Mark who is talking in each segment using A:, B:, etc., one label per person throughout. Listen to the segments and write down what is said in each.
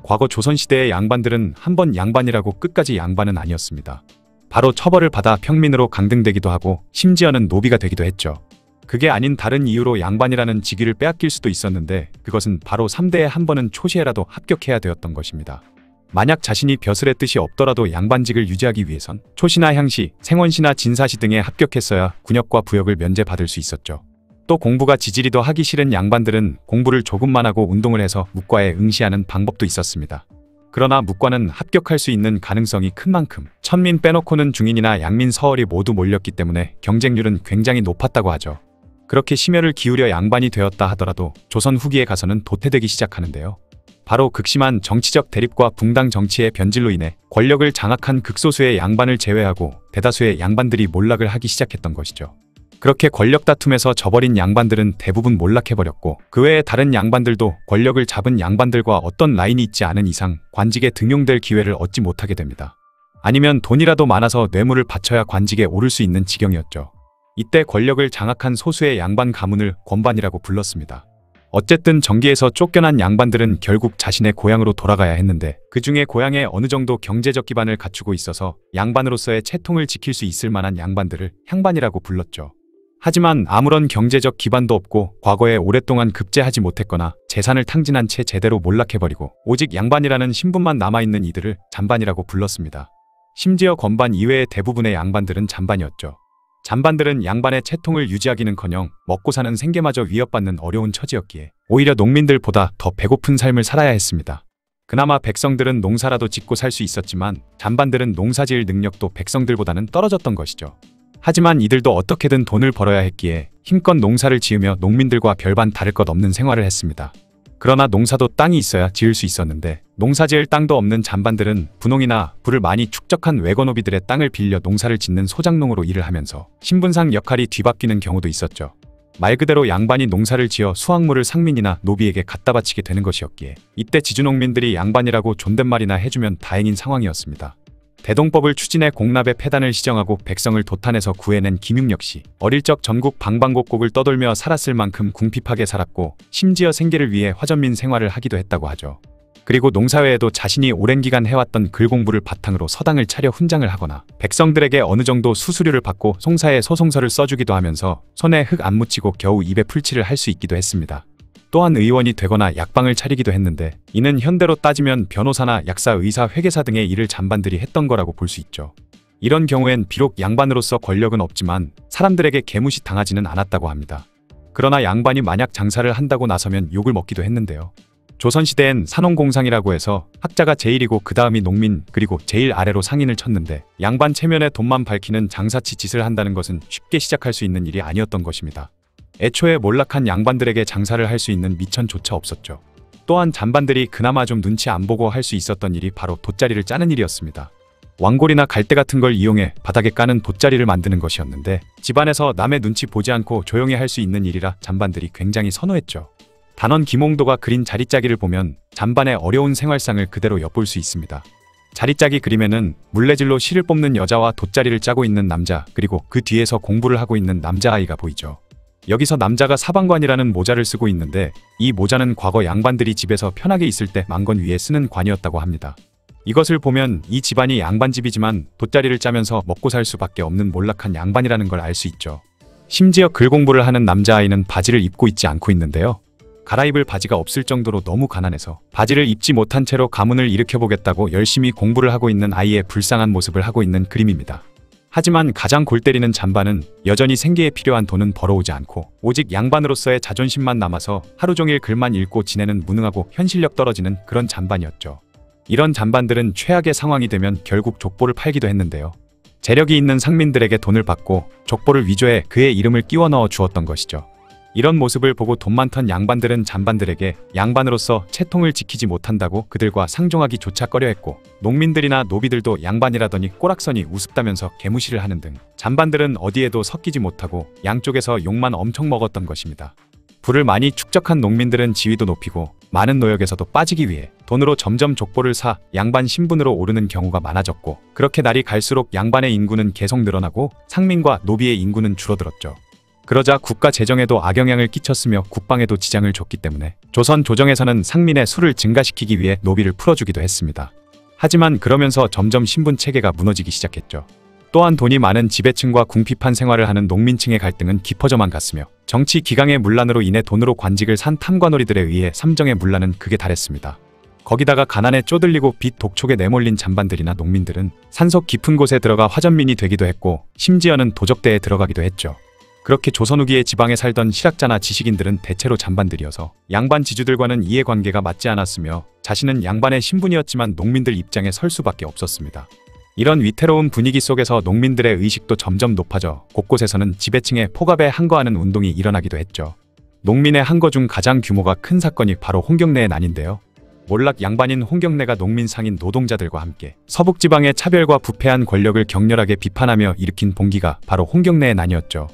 A: 과거 조선시대의 양반들은 한번 양반이라고 끝까지 양반은 아니었습니다. 바로 처벌을 받아 평민으로 강등되기도 하고 심지어는 노비가 되기도 했죠. 그게 아닌 다른 이유로 양반이라는 직위를 빼앗길 수도 있었는데 그것은 바로 3대에 한 번은 초시에라도 합격해야 되었던 것입니다. 만약 자신이 벼슬의 뜻이 없더라도 양반직을 유지하기 위해선 초시나 향시, 생원시나 진사시 등에 합격했어야 군역과 부역을 면제받을 수 있었죠. 또 공부가 지지리도 하기 싫은 양반들은 공부를 조금만 하고 운동을 해서 묵과에 응시하는 방법도 있었습니다. 그러나 묵과는 합격할 수 있는 가능성이 큰 만큼 천민 빼놓고는 중인이나 양민 서얼이 모두 몰렸기 때문에 경쟁률은 굉장히 높았다고 하죠. 그렇게 심혈을 기울여 양반이 되었다 하더라도 조선 후기에 가서는 도태되기 시작하는데요. 바로 극심한 정치적 대립과 붕당 정치의 변질로 인해 권력을 장악한 극소수의 양반을 제외하고 대다수의 양반들이 몰락을 하기 시작했던 것이죠. 그렇게 권력 다툼에서 져버린 양반들은 대부분 몰락해버렸고 그 외에 다른 양반들도 권력을 잡은 양반들과 어떤 라인이 있지 않은 이상 관직에 등용될 기회를 얻지 못하게 됩니다. 아니면 돈이라도 많아서 뇌물을 바쳐야 관직에 오를 수 있는 지경이었죠. 이때 권력을 장악한 소수의 양반 가문을 권반이라고 불렀습니다. 어쨌든 정기에서 쫓겨난 양반들은 결국 자신의 고향으로 돌아가야 했는데 그 중에 고향에 어느 정도 경제적 기반을 갖추고 있어서 양반으로서의 채통을 지킬 수 있을 만한 양반들을 향반이라고 불렀죠. 하지만 아무런 경제적 기반도 없고 과거에 오랫동안 급제하지 못했거나 재산을 탕진한 채 제대로 몰락해버리고 오직 양반이라는 신분만 남아있는 이들을 잔반이라고 불렀습니다. 심지어 권반 이외의 대부분의 양반들은 잔반이었죠. 잔반들은 양반의 채통을 유지하기는커녕 먹고 사는 생계마저 위협받는 어려운 처지였기에 오히려 농민들보다 더 배고픈 삶을 살아야 했습니다. 그나마 백성들은 농사라도 짓고 살 수 있었지만 잔반들은 농사지을 능력도 백성들보다는 떨어졌던 것이죠. 하지만 이들도 어떻게든 돈을 벌어야 했기에 힘껏 농사를 지으며 농민들과 별반 다를 것 없는 생활을 했습니다. 그러나 농사도 땅이 있어야 지을 수 있었는데 농사지을 땅도 없는 잔반들은 분홍이나 부를 많이 축적한 외거노비들의 땅을 빌려 농사를 짓는 소작농으로 일을 하면서 신분상 역할이 뒤바뀌는 경우도 있었죠. 말 그대로 양반이 농사를 지어 수확물을 상민이나 노비에게 갖다 바치게 되는 것이었기에 이때 지주농민들이 양반이라고 존댓말이나 해주면 다행인 상황이었습니다. 대동법을 추진해 공납의 폐단을 시정하고 백성을 도탄에서 구해낸 김육 역시 어릴 적 전국 방방곡곡을 떠돌며 살았을 만큼 궁핍하게 살았고 심지어 생계를 위해 화전민 생활을 하기도 했다고 하죠. 그리고 농사 외에도 자신이 오랜 기간 해왔던 글 공부를 바탕으로 서당을 차려 훈장을 하거나 백성들에게 어느 정도 수수료를 받고 송사에 소송서를 써주기도 하면서 손에 흙 안 묻히고 겨우 입에 풀칠을 할 수 있기도 했습니다. 또한 의원이 되거나 약방을 차리기도 했는데 이는 현대로 따지면 변호사나 약사, 의사, 회계사 등의 일을 잔반들이 했던 거라고 볼 수 있죠. 이런 경우엔 비록 양반으로서 권력은 없지만 사람들에게 개무시 당하지는 않았다고 합니다. 그러나 양반이 만약 장사를 한다고 나서면 욕을 먹기도 했는데요. 조선시대엔 산홍공상이라고 해서 학자가 제일이고 그 다음이 농민 그리고 제일 아래로 상인을 쳤는데 양반 체면에 돈만 밝히는 장사치 짓을 한다는 것은 쉽게 시작할 수 있는 일이 아니었던 것입니다. 애초에 몰락한 양반들에게 장사를 할 수 있는 미천조차 없었죠. 또한 잔반들이 그나마 좀 눈치 안 보고 할 수 있었던 일이 바로 돗자리를 짜는 일이었습니다. 왕골이나 갈대 같은 걸 이용해 바닥에 까는 돗자리를 만드는 것이었는데 집안에서 남의 눈치 보지 않고 조용히 할 수 있는 일이라 잔반들이 굉장히 선호했죠. 단원 김홍도가 그린 자리짜기를 보면 잔반의 어려운 생활상을 그대로 엿볼 수 있습니다. 자리짜기 그림에는 물레질로 실을 뽑는 여자와 돗자리를 짜고 있는 남자 그리고 그 뒤에서 공부를 하고 있는 남자아이가 보이죠. 여기서 남자가 사방관이라는 모자를 쓰고 있는데 이 모자는 과거 양반들이 집에서 편하게 있을 때 망건 위에 쓰는 관이었다고 합니다. 이것을 보면 이 집안이 양반집이지만 돗자리를 짜면서 먹고 살 수밖에 없는 몰락한 양반이라는 걸 알 수 있죠. 심지어 글 공부를 하는 남자아이는 바지를 입고 있지 않고 있는데요. 갈아입을 바지가 없을 정도로 너무 가난해서 바지를 입지 못한 채로 가문을 일으켜보겠다고 열심히 공부를 하고 있는 아이의 불쌍한 모습을 하고 있는 그림입니다. 하지만 가장 골 때리는 잔반은 여전히 생계에 필요한 돈은 벌어오지 않고 오직 양반으로서의 자존심만 남아서 하루 종일 글만 읽고 지내는 무능하고 현실력 떨어지는 그런 잔반이었죠. 이런 잔반들은 최악의 상황이 되면 결국 족보를 팔기도 했는데요. 재력이 있는 상민들에게 돈을 받고 족보를 위조해 그의 이름을 끼워 넣어 주었던 것이죠. 이런 모습을 보고 돈 많던 양반들은 잔반들에게 양반으로서 채통을 지키지 못한다고 그들과 상종하기조차 꺼려했고 농민들이나 노비들도 양반이라더니 꼬락서니 우습다면서 개무시를 하는 등 잔반들은 어디에도 섞이지 못하고 양쪽에서 욕만 엄청 먹었던 것입니다. 부를 많이 축적한 농민들은 지위도 높이고 많은 노역에서도 빠지기 위해 돈으로 점점 족보를 사 양반 신분으로 오르는 경우가 많아졌고 그렇게 날이 갈수록 양반의 인구는 계속 늘어나고 상민과 노비의 인구는 줄어들었죠. 그러자 국가 재정에도 악영향을 끼쳤으며 국방에도 지장을 줬기 때문에 조선 조정에서는 상민의 수를 증가시키기 위해 노비를 풀어주기도 했습니다. 하지만 그러면서 점점 신분 체계가 무너지기 시작했죠. 또한 돈이 많은 지배층과 궁핍한 생활을 하는 농민층의 갈등은 깊어져만 갔으며 정치 기강의 문란으로 인해 돈으로 관직을 산 탐관오리들에 의해 삼정의 문란은 극에 달했습니다. 거기다가 가난에 쪼들리고 빚 독촉에 내몰린 잔반들이나 농민들은 산속 깊은 곳에 들어가 화전민이 되기도 했고 심지어는 도적대에 들어가기도 했죠. 그렇게 조선 후기에 지방에 살던 실학자나 지식인들은 대체로 잔반들이어서 양반 지주들과는 이해관계가 맞지 않았으며 자신은 양반의 신분이었지만 농민들 입장에 설 수밖에 없었습니다. 이런 위태로운 분위기 속에서 농민들의 의식도 점점 높아져 곳곳에서는 지배층의 포갑에 항거하는 운동이 일어나기도 했죠. 농민의 항거 중 가장 규모가 큰 사건이 바로 홍경래의 난인데요. 몰락 양반인 홍경래가 농민 상인 노동자들과 함께 서북지방의 차별과 부패한 권력을 격렬하게 비판하며 일으킨 봉기가 바로 홍경래의 난이었죠.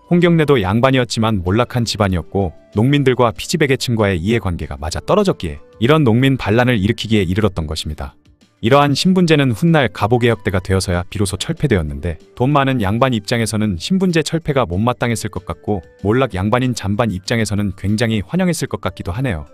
A: 홍경래도 양반이었지만 몰락한 집안이었고 농민들과 피지배계층과의 이해관계가 맞아 떨어졌기에 이런 농민 반란을 일으키기에 이르렀던 것입니다. 이러한 신분제는 훗날 갑오개혁 때가 되어서야 비로소 철폐되었는데 돈 많은 양반 입장에서는 신분제 철폐가 못마땅했을 것 같고 몰락 양반인 잔반 입장에서는 굉장히 환영했을 것 같기도 하네요.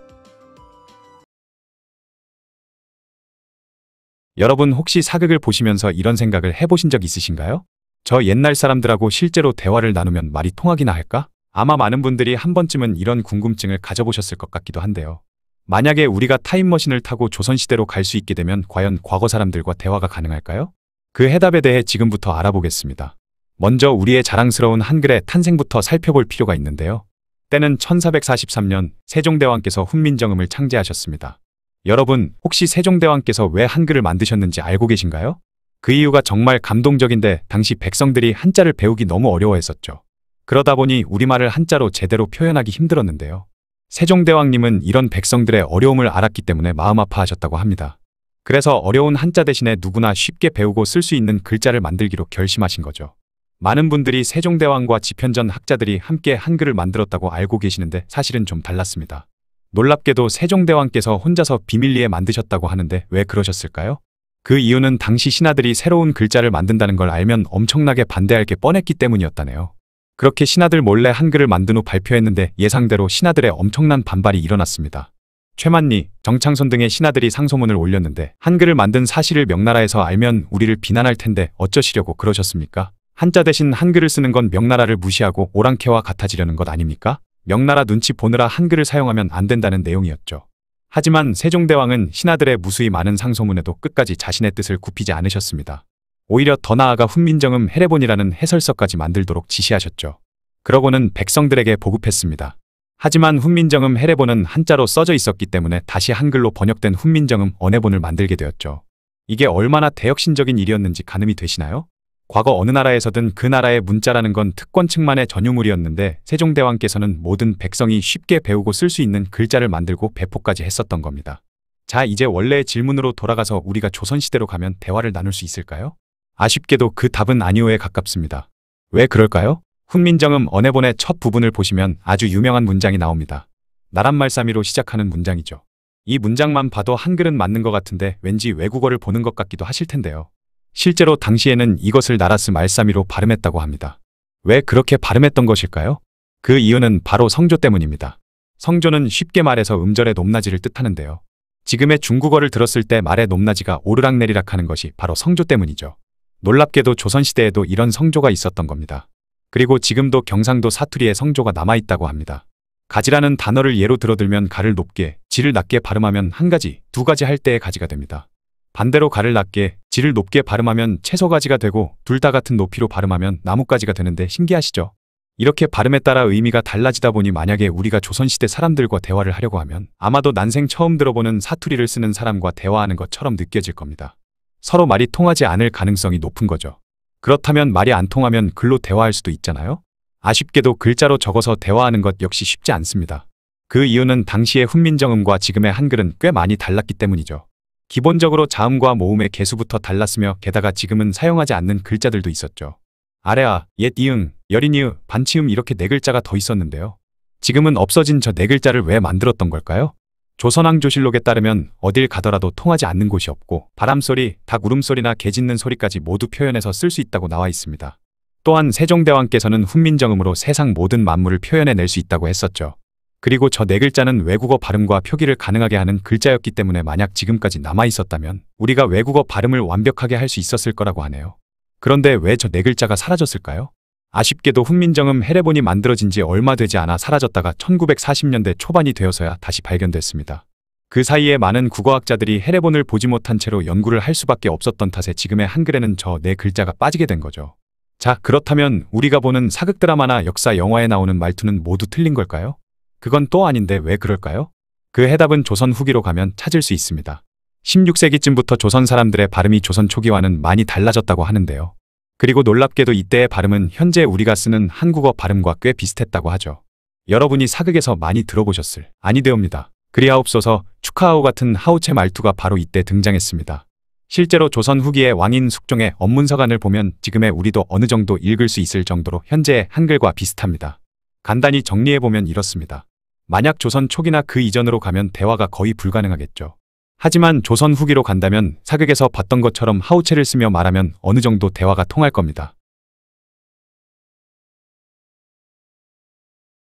A: 여러분 혹시 사극을 보시면서 이런 생각을 해보신 적 있으신가요? 저 옛날 사람들하고 실제로 대화를 나누면 말이 통하기나 할까? 아마 많은 분들이 한 번쯤은 이런 궁금증을 가져보셨을 것 같기도 한데요. 만약에 우리가 타임머신을 타고 조선시대로 갈 수 있게 되면 과연 과거 사람들과 대화가 가능할까요? 그 해답에 대해 지금부터 알아보겠습니다. 먼저 우리의 자랑스러운 한글의 탄생부터 살펴볼 필요가 있는데요. 때는 1443년 세종대왕께서 훈민정음을 창제하셨습니다. 여러분, 혹시 세종대왕께서 왜 한글을 만드셨는지 알고 계신가요? 그 이유가 정말 감동적인데 당시 백성들이 한자를 배우기 너무 어려워했었죠. 그러다 보니 우리말을 한자로 제대로 표현하기 힘들었는데요. 세종대왕님은 이런 백성들의 어려움을 알았기 때문에 마음 아파하셨다고 합니다. 그래서 어려운 한자 대신에 누구나 쉽게 배우고 쓸 수 있는 글자를 만들기로 결심하신 거죠. 많은 분들이 세종대왕과 지편전 학자들이 함께 한글을 만들었다고 알고 계시는데 사실은 좀 달랐습니다. 놀랍게도 세종대왕께서 혼자서 비밀리에 만드셨다고 하는데 왜 그러셨을까요? 그 이유는 당시 신하들이 새로운 글자를 만든다는 걸 알면 엄청나게 반대할 게 뻔했기 때문이었다네요. 그렇게 신하들 몰래 한글을 만든 후 발표했는데 예상대로 신하들의 엄청난 반발이 일어났습니다. 최만리, 정창손 등의 신하들이 상소문을 올렸는데 한글을 만든 사실을 명나라에서 알면 우리를 비난할 텐데 어쩌시려고 그러셨습니까? 한자 대신 한글을 쓰는 건 명나라를 무시하고 오랑캐와 같아지려는 것 아닙니까? 명나라 눈치 보느라 한글을 사용하면 안 된다는 내용이었죠. 하지만 세종대왕은 신하들의 무수히 많은 상소문에도 끝까지 자신의 뜻을 굽히지 않으셨습니다. 오히려 더 나아가 훈민정음 해례본이라는 해설서까지 만들도록 지시하셨죠. 그러고는 백성들에게 보급했습니다. 하지만 훈민정음 해례본은 한자로 써져 있었기 때문에 다시 한글로 번역된 훈민정음 언해본을 만들게 되었죠. 이게 얼마나 대혁신적인 일이었는지 가늠이 되시나요? 과거 어느 나라에서든 그 나라의 문자라는 건 특권층만의 전유물이었는데 세종대왕께서는 모든 백성이 쉽게 배우고 쓸 수 있는 글자를 만들고 배포까지 했었던 겁니다. 자, 이제 원래의 질문으로 돌아가서 우리가 조선시대로 가면 대화를 나눌 수 있을까요? 아쉽게도 그 답은 아니오에 가깝습니다. 왜 그럴까요? 훈민정음 언해본의 첫 부분을 보시면 아주 유명한 문장이 나옵니다. 나란말싸미로 시작하는 문장이죠. 이 문장만 봐도 한글은 맞는 것 같은데 왠지 외국어를 보는 것 같기도 하실 텐데요. 실제로 당시에는 이것을 나라스 말싸미로 발음했다고 합니다. 왜 그렇게 발음했던 것일까요? 그 이유는 바로 성조 때문입니다. 성조는 쉽게 말해서 음절의 높낮이를 뜻하는데요. 지금의 중국어를 들었을 때 말의 높낮이가 오르락내리락 하는 것이 바로 성조 때문이죠. 놀랍게도 조선시대에도 이런 성조가 있었던 겁니다. 그리고 지금도 경상도 사투리에 성조가 남아있다고 합니다. 가지라는 단어를 예로 들어들면 가를 높게, 지를 낮게 발음하면 한 가지, 두 가지 할 때의 가지가 됩니다. 반대로 가를 낮게, 지를 높게 발음하면 채소가지가 되고 둘 다 같은 높이로 발음하면 나뭇가지가 되는데 신기하시죠? 이렇게 발음에 따라 의미가 달라지다 보니 만약에 우리가 조선시대 사람들과 대화를 하려고 하면 아마도 난생 처음 들어보는 사투리를 쓰는 사람과 대화하는 것처럼 느껴질 겁니다. 서로 말이 통하지 않을 가능성이 높은 거죠. 그렇다면 말이 안 통하면 글로 대화할 수도 있잖아요? 아쉽게도 글자로 적어서 대화하는 것 역시 쉽지 않습니다. 그 이유는 당시의 훈민정음과 지금의 한글은 꽤 많이 달랐기 때문이죠. 기본적으로 자음과 모음의 개수부터 달랐으며 게다가 지금은 사용하지 않는 글자들도 있었죠. 아래아, 옛 이응, 여린이으, 반치음 이렇게 네 글자가 더 있었는데요. 지금은 없어진 저 네 글자를 왜 만들었던 걸까요? 조선왕조실록에 따르면 어딜 가더라도 통하지 않는 곳이 없고 바람소리, 닭 울음소리나 개 짖는 소리까지 모두 표현해서 쓸 수 있다고 나와 있습니다. 또한 세종대왕께서는 훈민정음으로 세상 모든 만물을 표현해낼 수 있다고 했었죠. 그리고 저 네 글자는 외국어 발음과 표기를 가능하게 하는 글자였기 때문에 만약 지금까지 남아있었다면 우리가 외국어 발음을 완벽하게 할 수 있었을 거라고 하네요. 그런데 왜 저 네 글자가 사라졌을까요? 아쉽게도 훈민정음 해례본이 만들어진 지 얼마 되지 않아 사라졌다가 1940년대 초반이 되어서야 다시 발견됐습니다. 그 사이에 많은 국어학자들이 해례본을 보지 못한 채로 연구를 할 수밖에 없었던 탓에 지금의 한글에는 저 네 글자가 빠지게 된 거죠. 자, 그렇다면 우리가 보는 사극 드라마나 역사 영화에 나오는 말투는 모두 틀린 걸까요? 그건 또 아닌데 왜 그럴까요? 그 해답은 조선 후기로 가면 찾을 수 있습니다. 16세기쯤부터 조선 사람들의 발음이 조선 초기와는 많이 달라졌다고 하는데요. 그리고 놀랍게도 이때의 발음은 현재 우리가 쓰는 한국어 발음과 꽤 비슷했다고 하죠. 여러분이 사극에서 많이 들어보셨을 아니되옵니다. 그리하옵소서 축하하오 같은 하우체 말투가 바로 이때 등장했습니다. 실제로 조선 후기의 왕인 숙종의 업문서간을 보면 지금의 우리도 어느 정도 읽을 수 있을 정도로 현재의 한글과 비슷합니다. 간단히 정리해보면 이렇습니다. 만약 조선 초기나 그 이전으로 가면 대화가 거의 불가능하겠죠. 하지만 조선 후기로 간다면 사극에서 봤던 것처럼 하우체를 쓰며 말하면 어느 정도 대화가 통할 겁니다.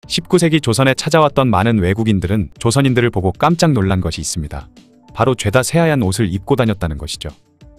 A: 19세기 조선에 찾아왔던 많은 외국인들은 조선인들을 보고 깜짝 놀란 것이 있습니다. 바로 죄다 새하얀 옷을 입고 다녔다는 것이죠.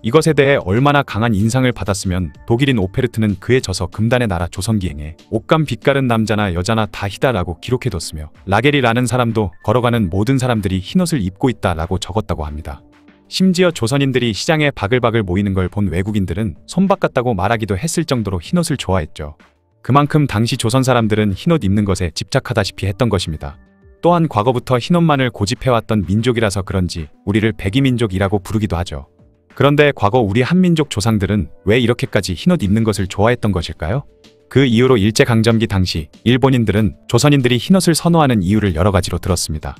A: 이것에 대해 얼마나 강한 인상을 받았으면 독일인 오페르트는 그에 져서 금단의 나라 조선기행에 옷감 빛깔은 남자나 여자나 다 희다라고 기록해뒀으며 라겔이라는 사람도 걸어가는 모든 사람들이 흰옷을 입고 있다라고 적었다고 합니다. 심지어 조선인들이 시장에 바글바글 모이는 걸 본 외국인들은 손박 같다고 말하기도 했을 정도로 흰옷을 좋아했죠. 그만큼 당시 조선 사람들은 흰옷 입는 것에 집착하다시피 했던 것입니다. 또한 과거부터 흰옷만을 고집해왔던 민족이라서 그런지 우리를 백이민족이라고 부르기도 하죠. 그런데 과거 우리 한민족 조상들은 왜 이렇게까지 흰옷 입는 것을 좋아했던 것일까요? 그 이유로 일제강점기 당시 일본인들은 조선인들이 흰옷을 선호하는 이유를 여러 가지로 들었습니다.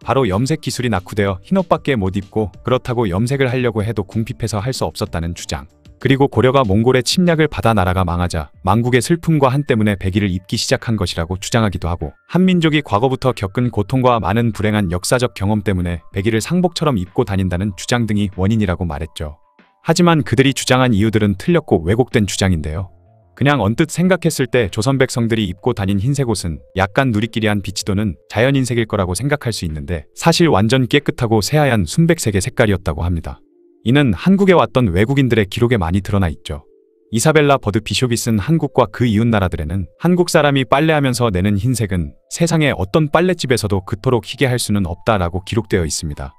A: 바로 염색 기술이 낙후되어 흰옷밖에 못 입고 그렇다고 염색을 하려고 해도 궁핍해서 할 수 없었다는 주장. 그리고 고려가 몽골의 침략을 받아 나라가 망하자 망국의 슬픔과 한 때문에 백의를 입기 시작한 것이라고 주장하기도 하고 한민족이 과거부터 겪은 고통과 많은 불행한 역사적 경험 때문에 백의를 상복처럼 입고 다닌다는 주장 등이 원인이라고 말했죠. 하지만 그들이 주장한 이유들은 틀렸고 왜곡된 주장인데요. 그냥 언뜻 생각했을 때 조선 백성들이 입고 다닌 흰색 옷은 약간 누리끼리한 빛이 도는 자연흰색일 거라고 생각할 수 있는데 사실 완전 깨끗하고 새하얀 순백색의 색깔이었다고 합니다. 이는 한국에 왔던 외국인들의 기록에 많이 드러나 있죠. 이사벨라 버드 비숍이 쓴 한국과 그 이웃 나라들에는 한국 사람이 빨래하면서 내는 흰색은 세상의 어떤 빨랫집에서도 그토록 희게 할 수는 없다라고 기록되어 있습니다.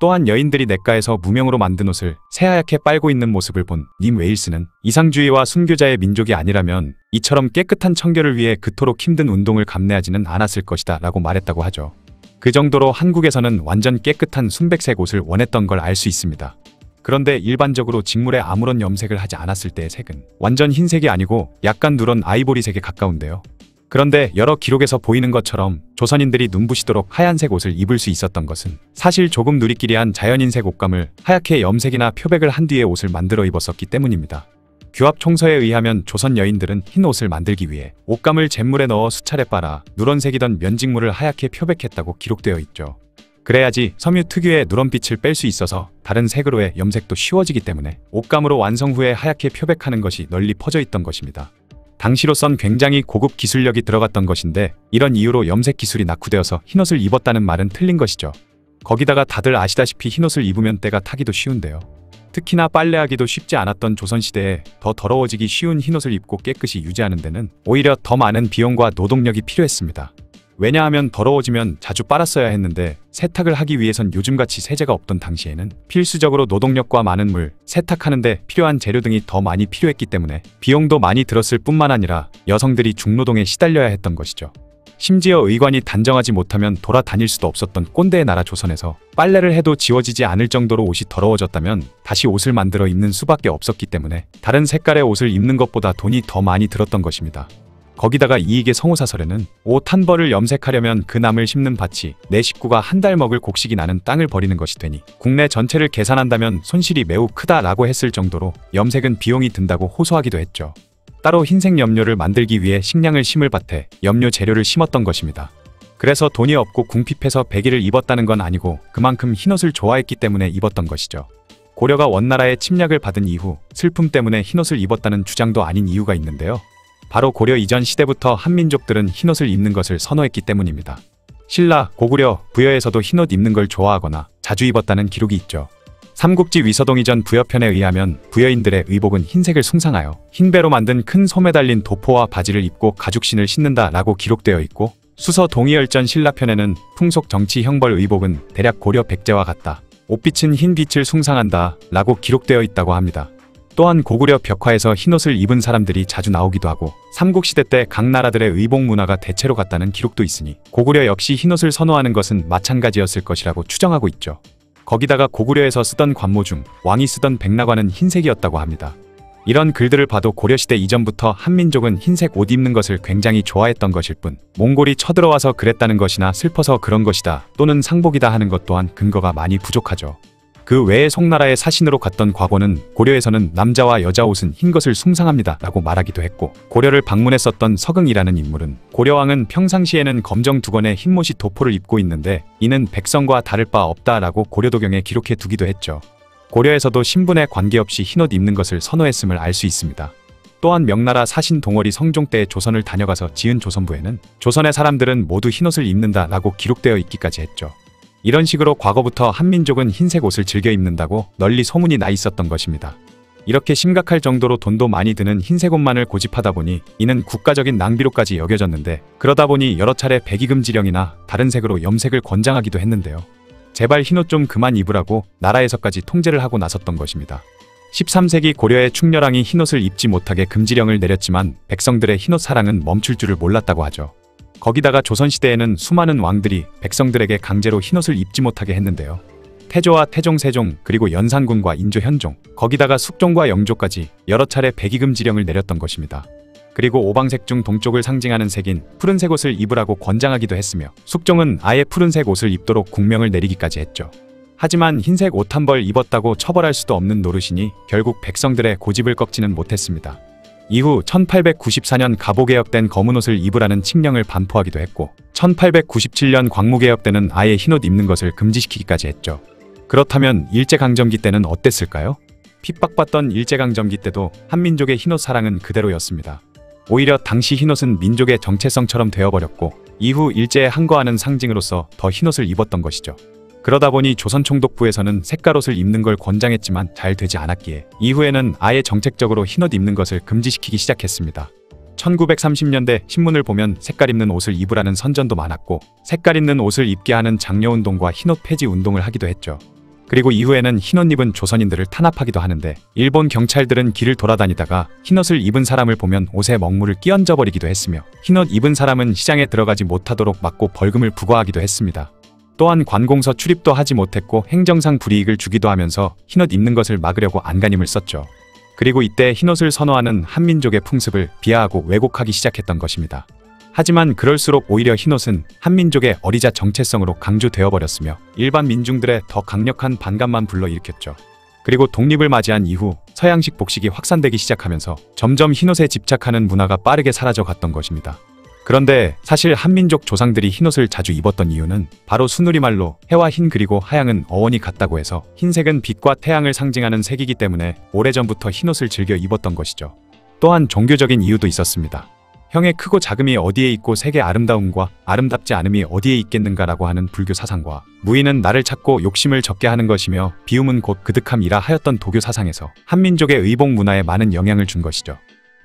A: 또한 여인들이 냇가에서 무명으로 만든 옷을 새하얗게 빨고 있는 모습을 본 님 웨일스는 이상주의와 순교자의 민족이 아니라면 이처럼 깨끗한 청결을 위해 그토록 힘든 운동을 감내하지는 않았을 것이다 라고 말했다고 하죠. 그 정도로 한국에서는 완전 깨끗한 순백색 옷을 원했던 걸 알 수 있습니다. 그런데 일반적으로 직물에 아무런 염색을 하지 않았을 때의 색은 완전 흰색이 아니고 약간 누런 아이보리색에 가까운데요. 그런데 여러 기록에서 보이는 것처럼 조선인들이 눈부시도록 하얀색 옷을 입을 수 있었던 것은 사실 조금 누리끼리한 자연흰색 옷감을 하얗게 염색이나 표백을 한 뒤에 옷을 만들어 입었었기 때문입니다. 규합 총서에 의하면 조선 여인들은 흰 옷을 만들기 위해 옷감을 잿물에 넣어 수차례 빨아 누런색이던 면직물을 하얗게 표백했다고 기록되어 있죠. 그래야지 섬유 특유의 누런빛을 뺄 수 있어서 다른 색으로의 염색도 쉬워지기 때문에 옷감으로 완성 후에 하얗게 표백하는 것이 널리 퍼져 있던 것입니다. 당시로선 굉장히 고급 기술력이 들어갔던 것인데 이런 이유로 염색 기술이 낙후되어서 흰옷을 입었다는 말은 틀린 것이죠. 거기다가 다들 아시다시피 흰옷을 입으면 때가 타기도 쉬운데요. 특히나 빨래하기도 쉽지 않았던 조선시대에 더 더러워지기 쉬운 흰옷을 입고 깨끗이 유지하는 데는 오히려 더 많은 비용과 노동력이 필요했습니다. 왜냐하면 더러워지면 자주 빨았어야 했는데 세탁을 하기 위해선 요즘같이 세제가 없던 당시에는 필수적으로 노동력과 많은 물, 세탁하는 데 필요한 재료 등이 더 많이 필요했기 때문에 비용도 많이 들었을 뿐만 아니라 여성들이 중노동에 시달려야 했던 것이죠. 심지어 의관이 단정하지 못하면 돌아다닐 수도 없었던 꼰대의 나라 조선에서 빨래를 해도 지워지지 않을 정도로 옷이 더러워졌다면 다시 옷을 만들어 입는 수밖에 없었기 때문에 다른 색깔의 옷을 입는 것보다 돈이 더 많이 들었던 것입니다. 거기다가 이익의 성호사설에는 옷 한 벌을 염색하려면 그 나물 심는 밭이 내 식구가 한 달 먹을 곡식이 나는 땅을 버리는 것이 되니 국내 전체를 계산한다면 손실이 매우 크다라고 했을 정도로 염색은 비용이 든다고 호소하기도 했죠. 따로 흰색 염료를 만들기 위해 식량을 심을 밭에 염료 재료를 심었던 것입니다. 그래서 돈이 없고 궁핍해서 백의를 입었다는 건 아니고 그만큼 흰옷을 좋아했기 때문에 입었던 것이죠. 고려가 원나라의 침략을 받은 이후 슬픔 때문에 흰옷을 입었다는 주장도 아닌 이유가 있는데요. 바로 고려 이전 시대부터 한민족들은 흰옷을 입는 것을 선호했기 때문입니다. 신라, 고구려, 부여에서도 흰옷 입는 걸 좋아하거나 자주 입었다는 기록이 있죠. 삼국지 위서동이전 부여편에 의하면 부여인들의 의복은 흰색을 숭상하여 흰배로 만든 큰 솜에 달린 도포와 바지를 입고 가죽신을 신는다 라고 기록되어 있고, 수서 동의열전 신라편에는 풍속 정치 형벌 의복은 대략 고려 백제와 같다, 옷빛은 흰 빛을 숭상한다 라고 기록되어 있다고 합니다. 또한 고구려 벽화에서 흰옷을 입은 사람들이 자주 나오기도 하고, 삼국시대 때 각 나라들의 의복 문화가 대체로 같다는 기록도 있으니 고구려 역시 흰옷을 선호하는 것은 마찬가지였을 것이라고 추정하고 있죠. 거기다가 고구려에서 쓰던 관모 중 왕이 쓰던 백나관은 흰색이었다고 합니다. 이런 글들을 봐도 고려시대 이전부터 한민족은 흰색 옷 입는 것을 굉장히 좋아했던 것일 뿐, 몽골이 쳐들어와서 그랬다는 것이나 슬퍼서 그런 것이다 또는 상복이다 하는 것 또한 근거가 많이 부족하죠. 그 외에 송나라의 사신으로 갔던 과거는 고려에서는 남자와 여자 옷은 흰 것을 숭상합니다 라고 말하기도 했고, 고려를 방문했었던 서경이라는 인물은 고려왕은 평상시에는 검정 두건의 흰모시 도포를 입고 있는데 이는 백성과 다를 바 없다 라고 고려도경에 기록해 두기도 했죠. 고려에서도 신분에 관계없이 흰옷 입는 것을 선호했음을 알 수 있습니다. 또한 명나라 사신 동월이 성종 때 조선을 다녀가서 지은 조선부에는 조선의 사람들은 모두 흰옷을 입는다 라고 기록되어 있기까지 했죠. 이런 식으로 과거부터 한민족은 흰색 옷을 즐겨 입는다고 널리 소문이 나 있었던 것입니다. 이렇게 심각할 정도로 돈도 많이 드는 흰색 옷만을 고집하다 보니 이는 국가적인 낭비로까지 여겨졌는데, 그러다 보니 여러 차례 백의금지령이나 다른 색으로 염색을 권장하기도 했는데요. 제발 흰옷 좀 그만 입으라고 나라에서까지 통제를 하고 나섰던 것입니다. 13세기 고려의 충렬왕이 흰옷을 입지 못하게 금지령을 내렸지만 백성들의 흰옷 사랑은 멈출 줄을 몰랐다고 하죠. 거기다가 조선시대에는 수많은 왕들이 백성들에게 강제로 흰옷을 입지 못하게 했는데요. 태조와 태종 세종, 그리고 연산군과 인조 현종, 거기다가 숙종과 영조까지 여러 차례 백의금지령을 내렸던 것입니다. 그리고 오방색 중 동쪽을 상징하는 색인 푸른색 옷을 입으라고 권장하기도 했으며, 숙종은 아예 푸른색 옷을 입도록 국명을 내리기까지 했죠. 하지만 흰색 옷 한 벌 입었다고 처벌할 수도 없는 노릇이니 결국 백성들의 고집을 꺾지는 못했습니다. 이후 1894년 가보개혁된 검은 옷을 입으라는 칙령을 반포하기도 했고, 1897년 광무개혁 때는 아예 흰옷 입는 것을 금지시키기까지 했죠. 그렇다면 일제강점기 때는 어땠을까요? 핍박받던 일제강점기 때도 한민족의 흰옷 사랑은 그대로였습니다. 오히려 당시 흰옷은 민족의 정체성처럼 되어버렸고, 이후 일제에 항거하는 상징으로서 더 흰옷을 입었던 것이죠. 그러다 보니 조선총독부에서는 색깔옷을 입는 걸 권장했지만 잘 되지 않았기에 이후에는 아예 정책적으로 흰옷 입는 것을 금지시키기 시작했습니다. 1930년대 신문을 보면 색깔 있는 옷을 입으라는 선전도 많았고, 색깔 있는 옷을 입게 하는 장려운동과 흰옷 폐지 운동을 하기도 했죠. 그리고 이후에는 흰옷 입은 조선인들을 탄압하기도 하는데, 일본 경찰들은 길을 돌아다니다가 흰옷을 입은 사람을 보면 옷에 먹물을 끼얹어 버리기도 했으며, 흰옷 입은 사람은 시장에 들어가지 못하도록 막고 벌금을 부과하기도 했습니다. 또한 관공서 출입도 하지 못했고 행정상 불이익을 주기도 하면서 흰옷 입는 것을 막으려고 안간힘을 썼죠. 그리고 이때 흰옷을 선호하는 한민족의 풍습을 비하하고 왜곡하기 시작했던 것입니다. 하지만 그럴수록 오히려 흰옷은 한민족의 어리자 정체성으로 강조되어 버렸으며 일반 민중들의 더 강력한 반감만 불러일으켰죠. 그리고 독립을 맞이한 이후 서양식 복식이 확산되기 시작하면서 점점 흰옷에 집착하는 문화가 빠르게 사라져 갔던 것입니다. 그런데 사실 한민족 조상들이 흰옷을 자주 입었던 이유는 바로 순우리말로 해와 흰 그리고 하양은 어원이 같다고 해서 흰색은 빛과 태양을 상징하는 색이기 때문에 오래전부터 흰옷을 즐겨 입었던 것이죠. 또한 종교적인 이유도 있었습니다. 형의 크고 작음이 어디에 있고 색의 아름다움과 아름답지 않음이 어디에 있겠는가라고 하는 불교 사상과, 무의는 나를 찾고 욕심을 적게 하는 것이며 비움은 곧 그득함이라 하였던 도교 사상에서 한민족의 의복 문화에 많은 영향을 준 것이죠.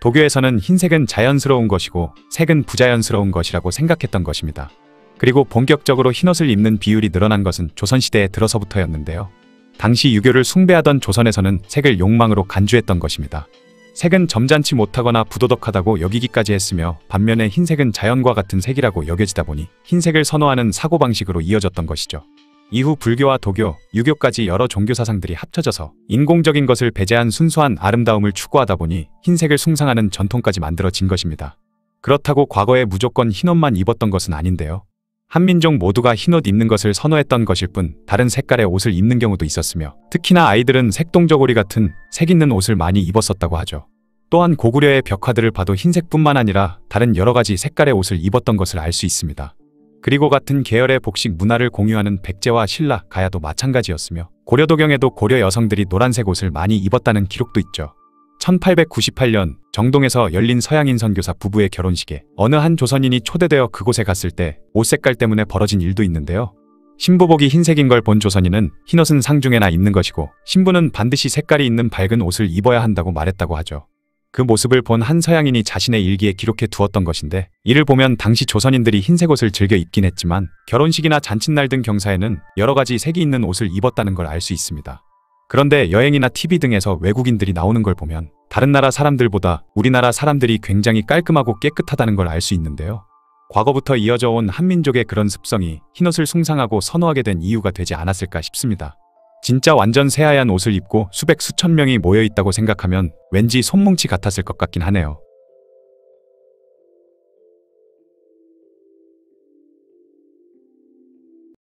A: 도교에서는 흰색은 자연스러운 것이고 색은 부자연스러운 것이라고 생각했던 것입니다. 그리고 본격적으로 흰옷을 입는 비율이 늘어난 것은 조선시대에 들어서부터였는데요. 당시 유교를 숭배하던 조선에서는 색을 욕망으로 간주했던 것입니다. 색은 점잖지 못하거나 부도덕하다고 여기기까지 했으며, 반면에 흰색은 자연과 같은 색이라고 여겨지다 보니 흰색을 선호하는 사고방식으로 이어졌던 것이죠. 이후 불교와 도교, 유교까지 여러 종교 사상들이 합쳐져서 인공적인 것을 배제한 순수한 아름다움을 추구하다 보니 흰색을 숭상하는 전통까지 만들어진 것입니다. 그렇다고 과거에 무조건 흰옷만 입었던 것은 아닌데요. 한민족 모두가 흰옷 입는 것을 선호했던 것일 뿐 다른 색깔의 옷을 입는 경우도 있었으며, 특히나 아이들은 색동저고리 같은 색 있는 옷을 많이 입었었다고 하죠. 또한 고구려의 벽화들을 봐도 흰색뿐만 아니라 다른 여러 가지 색깔의 옷을 입었던 것을 알 수 있습니다. 그리고 같은 계열의 복식 문화를 공유하는 백제와 신라, 가야도 마찬가지였으며 고려도경에도 고려 여성들이 노란색 옷을 많이 입었다는 기록도 있죠. 1898년 정동에서 열린 서양인 선교사 부부의 결혼식에 어느 한 조선인이 초대되어 그곳에 갔을 때 옷 색깔 때문에 벌어진 일도 있는데요. 신부복이 흰색인 걸 본 조선인은 흰옷은 상중에나 입는 것이고 신부는 반드시 색깔이 있는 밝은 옷을 입어야 한다고 말했다고 하죠. 그 모습을 본 한 서양인이 자신의 일기에 기록해 두었던 것인데, 이를 보면 당시 조선인들이 흰색 옷을 즐겨 입긴 했지만 결혼식이나 잔칫날 등 경사에는 여러 가지 색이 있는 옷을 입었다는 걸 알 수 있습니다. 그런데 여행이나 TV 등에서 외국인들이 나오는 걸 보면 다른 나라 사람들보다 우리나라 사람들이 굉장히 깔끔하고 깨끗하다는 걸 알 수 있는데요. 과거부터 이어져 온 한민족의 그런 습성이 흰옷을 숭상하고 선호하게 된 이유가 되지 않았을까 싶습니다. 진짜 완전 새하얀 옷을 입고 수백 수천 명이 모여 있다고 생각하면 왠지 손뭉치 같았을 것 같긴 하네요.